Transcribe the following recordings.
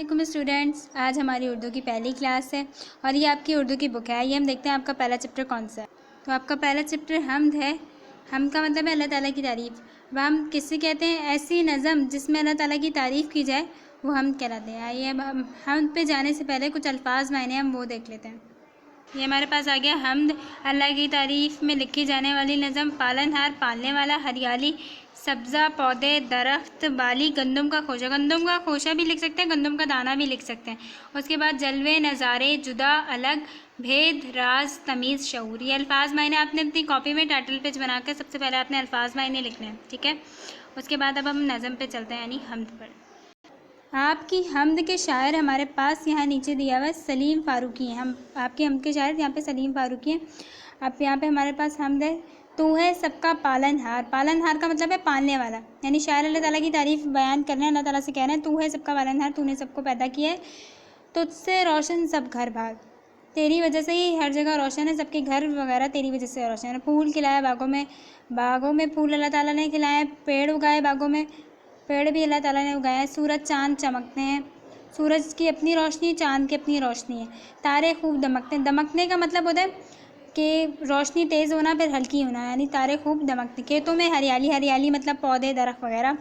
علیکم اسٹوڈینٹس، آج ہماری اردو کی پہلی کلاس ہے اور یہ آپ کی اردو کی بک ہے۔ آئیے ہم دیکھتے ہیں آپ کا پہلا چیپٹر کون سا ہے۔ تو آپ کا پہلا چیپٹر حمد ہے۔ حمد کا مطلب ہے اللہ تعالیٰ کی تعریف۔ اب ہم کس سے کہتے ہیں؟ ایسی نظم جس میں اللہ تعالیٰ کی تعریف کی جائے وہ حمد کہلاتے ہیں۔ آئیے اب ہم حمد پہ جانے سے پہلے کچھ الفاظ معنی ہم وہ دیکھ لیتے ہیں۔ یہ ہمارے پاس آ گیا حمد، اللہ کی تعریف میں لکھی جانے والی نظم، پالن ہار پالنے والا، ہریالی سبزہ پودے درخت، بالی گندم کا خوشہ، گندم کا خوشہ بھی لکھ سکتے ہیں، گندم کا دانہ بھی لکھ سکتے ہیں۔ اس کے بعد جلوے نظارے جدا الگ، بھید راز تمیز شعور۔ یہ الفاظ معنی آپ نے اپنی کاپی میں ٹائٹل پیج بنا کر سب سے پہلے آپ نے الفاظ معنی لکھنے ہیں، ٹھیک ہے۔ اس کے بعد اب ہم نظم پہ چلتے ہیں، یعنی حمد پر۔ آپ کی حمد کے شاعر ہمارے پاس یہاں نیچے دیا ہوا ہے سلیم فاروقی ہیں۔ آپ کی حمد کے شاعر یہاں پہ سلیم فاروقی ہیں۔ اب یہاں پہ ہمارے پاس حمد ہے، تو ہے سب کا پالن ہار۔ پالن ہار کا مطلب ہے پالنے والا، یعنی شاعر اللہ تعالیٰ کی تعریف بیان کر رہے ہیں، اللہ تعالیٰ سے کہہ رہے ہیں تو ہے سب کا پالن ہار، تو نے سب کو پیدا کیا ہے، تجھ سے روشن سب گھر بار، تیری وجہ سے ہی ہر جگہ روشن ہے، سب کے گھر وغیرہ تیری وجہ سے روشن ہے۔ پھول کھلائے باغوں میں، باغوں میں پھول اللہ تعالیٰ نے کھلائے، پیڑ اگائے باغوں میں، پیڑ بھی اللہ تعالیٰ نے اگائے، سورج چاند چمکتے ہیں، سورج کی اپنی روشنی، چاند کی اپنی روشنی ہے، تارے خوب دمکتے ہیں۔ دمکنے کا مطلب ہوتا ہے کہ روشنی تیز ہونا پھر ہلکی ہونا، یعنی تارے خوب دمکتے۔ کھیتوں میں ہریالی، ہریالی مطلب پودے درخت وغیرہ۔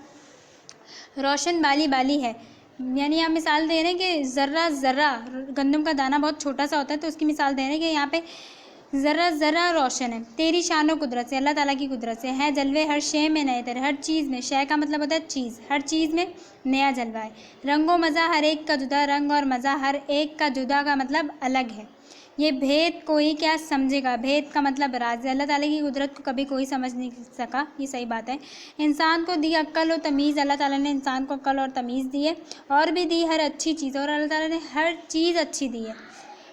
روشن بالی، بالی ہے، یعنی آپ مثال دے رہے ہیں کہ ذرہ ذرہ، گندم کا دانہ بہت چھوٹا سا ہوتا ہے تو اس کی مثال دے رہے ہیں کہ یہاں پہ ذرہ ذرہ روشن ہے۔ تیری شان و قدرت سے، اللہ تعالیٰ کی قدرت سے ہے جلوے ہر شے میں نئے تیرے، ہر چیز میں، شے کا مطلب ہوتا ہے چیز، ہر چیز میں نیا جلوہ ہے۔ رنگ و مزہ ہر ایک کا جدا، رنگ اور مزہ ہر ایک کا جدا کا مطلب الگ ہے۔ یہ بھید کوئی کیا سمجھے گا، بھید کا مطلب راز ہے۔ اللہ تعالیٰ کی قدرت کو کبھی کوئی سمجھ نہیں سکا، یہ صحیح بات ہے۔ انسان کو دی عقل و تمیز، اللہ تعالیٰ نے انسان کو عقل اور تمیز دی ہے، اور بھی دی ہر اچھی چیز، اور اللہ تعالیٰ نے ہر چیز اچھی دی ہے۔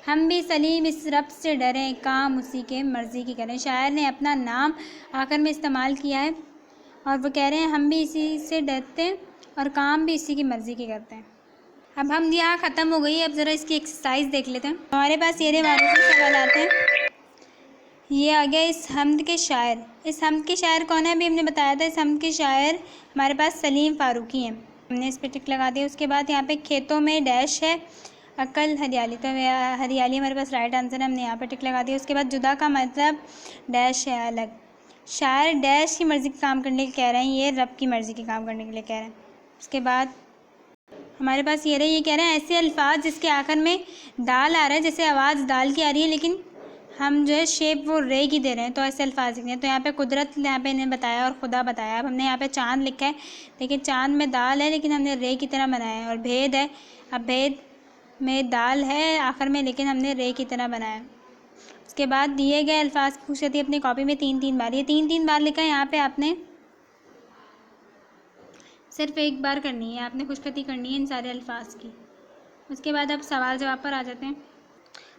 ہم بھی سلیم اس رب سے ڈریں، کام اسی کے مرضی کی کریں۔ شاعر نے اپنا نام آخر میں استعمال کیا ہے اور وہ کہہ رہے ہیں ہم بھی اسی سے ڈرتے ہیں اور کام بھی اسی کی مرضی کے کرتے ہیں۔ اب ہم یہاں ختم ہو گئی، اب ذرا اس کی ایکسرسائز دیکھ لیتے ہیں۔ ہمارے پاس یہ معروفی سوالات ہیں۔ یہ آ گیا اس حمد کے شاعر۔ اس حمد کے شاعر کون ہے؟ ابھی ہم نے بتایا تھا، اس حمد کے شاعر ہمارے پاس سلیم فاروقی ہیں، ہم نے اس پہ ٹک لگا دیا۔ اس کے بعد یہاں پہ کھیتوں میں ڈیش ہے، عقل ہریالی، تو ہریالی ہمارے پاس رائٹ آنسر ہے، ہم نے یہاں پہ ٹک لگا دیا۔ اس کے بعد جدا کا مطلب ڈیش ہے الگ، شاعر ڈیش کی مرضی کے کام کرنے کے لیے کہہ رہے ہیں، یہ رب کی مرضی کے کام کرنے کے لیے کہہ رہے ہیں۔ اس کے بعد ہمارے پاس یہ کہہ رہے ہیں ایسے الفاظ جس کے آخر میں دال آ رہا ہے، جیسے آواز دال کی آ رہی ہے لیکن ہم جو ہے شیپ وہ رے کی دے رہے ہیں، تو ایسے الفاظ لکھنے ہیں۔ تو یہاں پہ قدرت یہاں پہ انہیں بتایا اور خدا بتایا۔ اب ہم نے یہاں پہ چاند لکھا ہے، لیکن چاند میں دال ہے لیکن ہم نے رے کی طرح بنایا ہے، اور بھید ہے، اب بھید میں دال ہے آخر میں لیکن ہم نے رے کی طرح بنایا۔ اس کے بعد دیے گئے الفاظ پوچھ رہتی ہے اپنی کاپی میں 3 بار، یہ 3 بار لکھا ہے، یہاں پہ آپ نے صرف ایک بار کرنی ہے، آپ نے خوش خطی کرنی ہے ان سارے الفاظ کی۔ اس کے بعد اب سوال جواب پر آ جاتے ہیں۔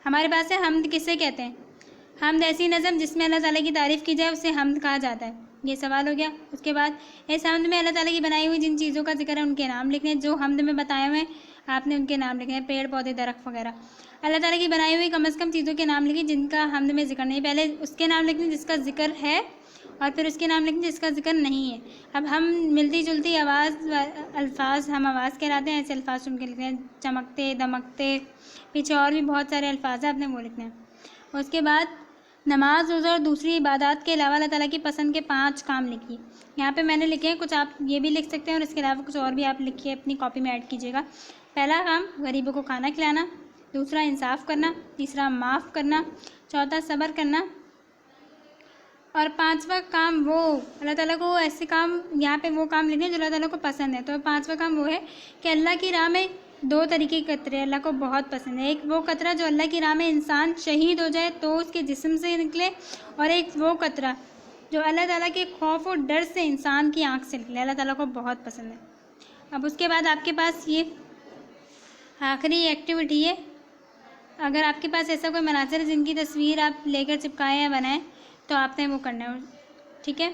ہمارے پاس ہے حمد کسے کہتے ہیں؟ حمد ایسی نظم جس میں اللہ تعالیٰ کی تعریف کی جائے اسے حمد کہا جاتا ہے، یہ سوال ہو گیا۔ اس کے بعد اس حمد میں اللہ تعالیٰ کی بنائی ہوئی جن چیزوں کا ذکر ہے ان کے نام لکھنے، جو حمد میں بتائے ہوئے ہیں آپ نے ان کے نام لکھنے ہیں، پیڑ پودے درخت وغیرہ۔ اللہ تعالیٰ کی بنائی ہوئی کم از کم چیزوں کے نام لکھیں جن کا حمد میں ذکر نہیں، پہلے اس کے نام لکھنے جس کا ذکر ہے اور پھر اس کے نام لکھیں جس کا ذکر نہیں ہے۔ اب ہم ملتی جلتی الفاظ ہم آواز کہلاتے ہیں، ایسے الفاظ چن کے لکھتے ہیں، چمکتے دمکتے، پیچھے اور بھی بہت سارے الفاظ ہیں، آپ نے وہ لکھنے ہیں۔ اس کے بعد نماز روزہ اور دوسری عبادات کے علاوہ اللہ تعالیٰ کی پسند کے 5 کام لکھیے۔ یہاں پہ میں نے لکھے ہیں، کچھ آپ یہ بھی لکھ سکتے ہیں اور اس کے علاوہ کچھ اور بھی آپ لکھیے، اپنی کاپی میں ایڈ کیجیے گا۔ پہلا کام غریبوں کو کھانا کھلانا، دوسرا انصاف کرنا، تیسرا معاف کرنا، چوتھا صبر کرنا، اور 5واں کام وہ اللہ تعالیٰ کو ایسے کام، یہاں پہ وہ کام لکھنے جو اللہ تعالیٰ کو پسند ہے۔ تو 5واں کام وہ ہے کہ اللہ کی راہ میں 2 طریقے کے قطرے اللہ کو بہت پسند ہے، ایک وہ قطرہ جو اللہ کی راہ میں انسان شہید ہو جائے تو اس کے جسم سے نکلے، اور ایک وہ قطرہ جو اللہ تعالیٰ کے خوف و ڈر سے انسان کی آنکھ سے نکلے، اللہ تعالیٰ کو بہت پسند ہے۔ اب اس کے بعد آپ کے پاس یہ آخری ایکٹیویٹی ہے، اگر آپ کے پاس ایسا کوئی مناظر ہے جن کی تصویر آپ لے کر چپکائیں یا بنائیں تو آپ نے وہ کرنا ہے، ٹھیک ہے۔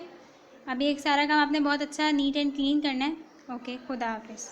اب یہ سارا کام آپ نے بہت اچھا نیٹ اینڈ کلین کرنا ہے۔ اوکے، خدا حافظ۔